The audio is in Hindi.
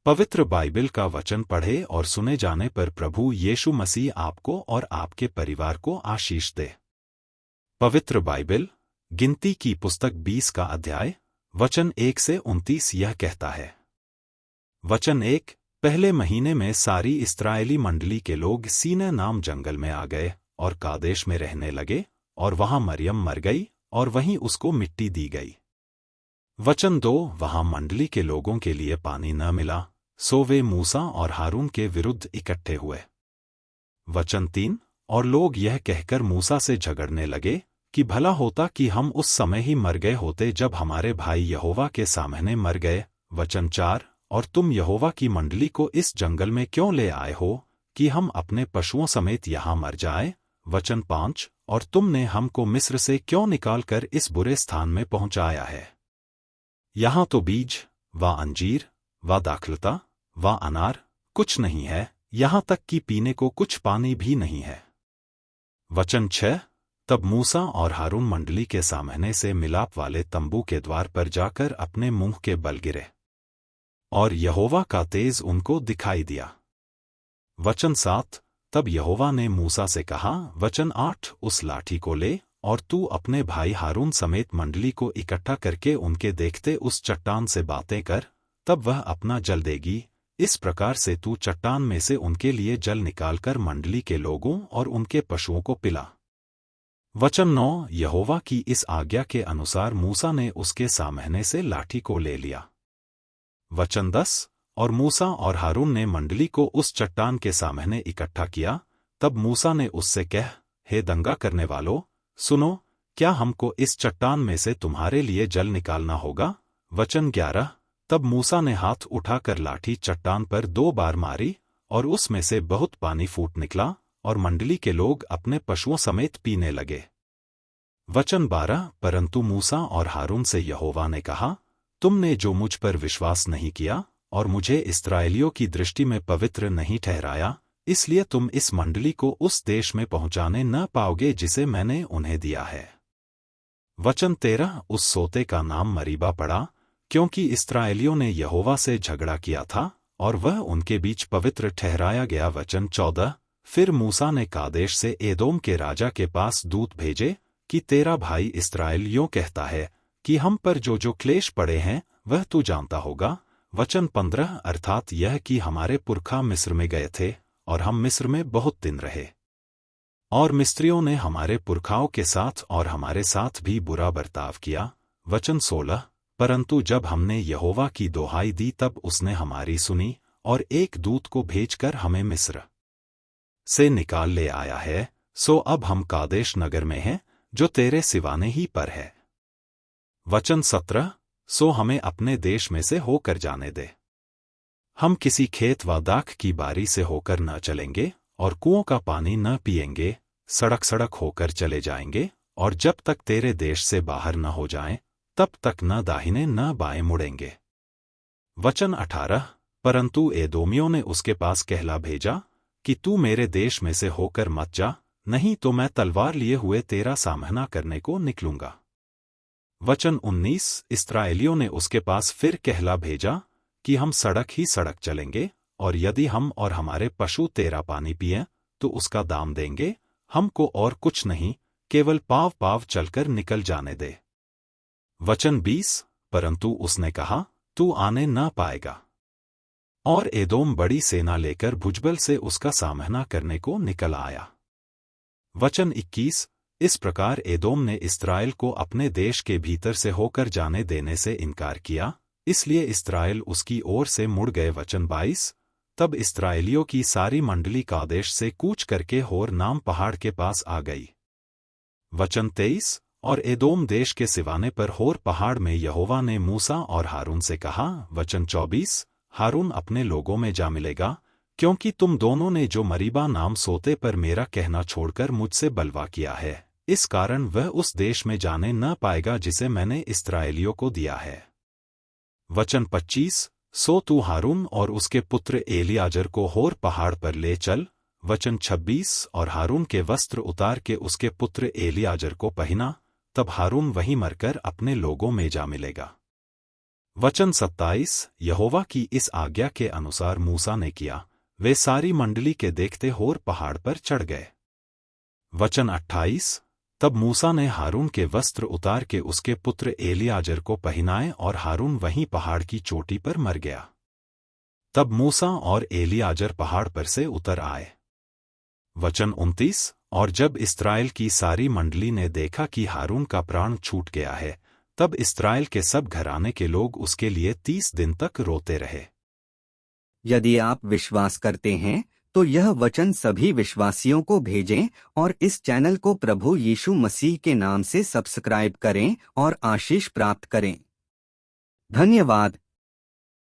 पवित्र बाइबल का वचन पढ़े और सुने जाने पर प्रभु यीशु मसीह आपको और आपके परिवार को आशीष दे। पवित्र बाइबल गिनती की पुस्तक 20 का अध्याय वचन 1 से 29 यह कहता है। वचन 1। पहले महीने में सारी इस्राएली मंडली के लोग सीनै नाम जंगल में आ गए और कादेश में रहने लगे, और वहां मरियम मर गई और वहीं उसको मिट्टी दी गई। वचन 2। वहां मंडली के लोगों के लिए पानी न मिला, सो वे मूसा और हारून के विरुद्ध इकट्ठे हुए। वचन 3। और लोग यह कहकर मूसा से झगड़ने लगे कि भला होता कि हम उस समय ही मर गए होते जब हमारे भाई यहोवा के सामने मर गए। वचन 4। और तुम यहोवा की मंडली को इस जंगल में क्यों ले आए हो कि हम अपने पशुओं समेत यहाँ मर जाएं। वचन 5। और तुमने हमको मिस्र से क्यों निकालकर इस बुरे स्थान में पहुंचाया है। यहाँ तो बीज व अंजीर व दाखलता व अनार कुछ नहीं है, यहाँ तक कि पीने को कुछ पानी भी नहीं है। वचन 6। तब मूसा और हारून मंडली के सामने से मिलाप वाले तंबू के द्वार पर जाकर अपने मुंह के बल गिरे, और यहोवा का तेज उनको दिखाई दिया। वचन 7। तब यहोवा ने मूसा से कहा। वचन 8। उस लाठी को ले और तू अपने भाई हारून समेत मंडली को इकट्ठा करके उनके देखते उस चट्टान से बातें कर, तब वह अपना जल देगी। इस प्रकार से तू चट्टान में से उनके लिए जल निकालकर मंडली के लोगों और उनके पशुओं को पिला। वचन 9। यहोवा की इस आज्ञा के अनुसार मूसा ने उसके सामने से लाठी को ले लिया। वचन 10। और मूसा और हारून ने मंडली को उस चट्टान के सामने इकट्ठा किया। तब मूसा ने उससे कह, हे दंगा करने वालों, सुनो, क्या हमको इस चट्टान में से तुम्हारे लिए जल निकालना होगा। वचन 11। तब मूसा ने हाथ उठाकर लाठी चट्टान पर 2 बार मारी, और उसमें से बहुत पानी फूट निकला, और मंडली के लोग अपने पशुओं समेत पीने लगे। वचन 12। परंतु मूसा और हारून से यहोवा ने कहा, तुमने जो मुझ पर विश्वास नहीं किया और मुझे इस्राएलियों की दृष्टि में पवित्र नहीं ठहराया, इसलिए तुम इस मंडली को उस देश में पहुंचाने न पाओगे जिसे मैंने उन्हें दिया है। वचन 13। उस सोते का नाम मरीबा पड़ा, क्योंकि इस्राएलियों ने यहोवा से झगड़ा किया था और वह उनके बीच पवित्र ठहराया गया। वचन 14। फिर मूसा ने कादेश से एदोम के राजा के पास दूत भेजे कि तेरा भाई इस्राएल यों कहता है कि हम पर जो क्लेश पड़े हैं वह तू जानता होगा। वचन 15। अर्थात यह कि हमारे पुरखा मिस्र में गए थे और हम मिस्र में बहुत दिन रहे, और मिस्रियों ने हमारे पुरखाओं के साथ और हमारे साथ भी बुरा बर्ताव किया। वचन 16। परंतु जब हमने यहोवा की दोहाई दी तब उसने हमारी सुनी, और एक दूत को भेजकर हमें मिस्र से निकाल ले आया है। सो अब हम कादेश नगर में हैं, जो तेरे सिवाने ही पर है। वचन 17। सो हमें अपने देश में से होकर जाने दे। हम किसी खेत व दाख की बारी से होकर न चलेंगे और कुओं का पानी न पिएंगे, सड़क सड़क होकर चले जाएंगे, और जब तक तेरे देश से बाहर न हो जाएं, तब तक न दाहिने न बाएं मुड़ेंगे। वचन 18। परंतु एदोमियों ने उसके पास कहला भेजा कि तू मेरे देश में से होकर मत जा, नहीं तो मैं तलवार लिए हुए तेरा सामना करने को निकलूंगा। वचन 19। इस्राएलियों ने उसके पास फिर कहला भेजा कि हम सड़क ही सड़क चलेंगे, और यदि हम और हमारे पशु तेरा पानी पिएं तो उसका दाम देंगे, हमको और कुछ नहीं, केवल पाव पाव चलकर निकल जाने दे। वचन 20। परंतु उसने कहा, तू आने न पाएगा। और एदोम बड़ी सेना लेकर भुजबल से उसका सामना करने को निकल आया। वचन 21। इस प्रकार एदोम ने इस्राएल को अपने देश के भीतर से होकर जाने देने से इनकार किया, इसलिए इस्राएल उसकी ओर से मुड़ गए। वचन 22। तब इस्राएलियों की सारी मंडली कादेश से कूच करके होर नाम पहाड़ के पास आ गई। वचन 23। और एदोम देश के सिवाने पर होर पहाड़ में यहोवा ने मूसा और हारून से कहा। वचन 24। हारून अपने लोगों में जा मिलेगा, क्योंकि तुम दोनों ने जो मरीबा नाम सोते पर मेरा कहना छोड़कर मुझसे बलवा किया है, इस कारण वह उस देश में जाने न पाएगा जिसे मैंने इस्राएलियों को दिया है। वचन 25। सो तू हारून और उसके पुत्र एलियाजर को होर पहाड़ पर ले चल। वचन 26। और हारून के वस्त्र उतार के उसके पुत्र एलियाजर को पहना, तब हारून वहीं मरकर अपने लोगों में जा मिलेगा। वचन 27। यहोवा की इस आज्ञा के अनुसार मूसा ने किया, वे सारी मंडली के देखते होर पहाड़ पर चढ़ गए। वचन 28। तब मूसा ने हारून के वस्त्र उतार के उसके पुत्र एलियाजर को पहनाए और हारून वहीं पहाड़ की चोटी पर मर गया। तब मूसा और एलियाजर पहाड़ पर से उतर आए। वचन 29। और जब इस्राएल की सारी मंडली ने देखा कि हारून का प्राण छूट गया है, तब इस्राएल के सब घराने के लोग उसके लिए 30 दिन तक रोते रहे। यदि आप विश्वास करते हैं तो यह वचन सभी विश्वासियों को भेजें और इस चैनल को प्रभु यीशु मसीह के नाम से सब्सक्राइब करें और आशीष प्राप्त करें। धन्यवाद।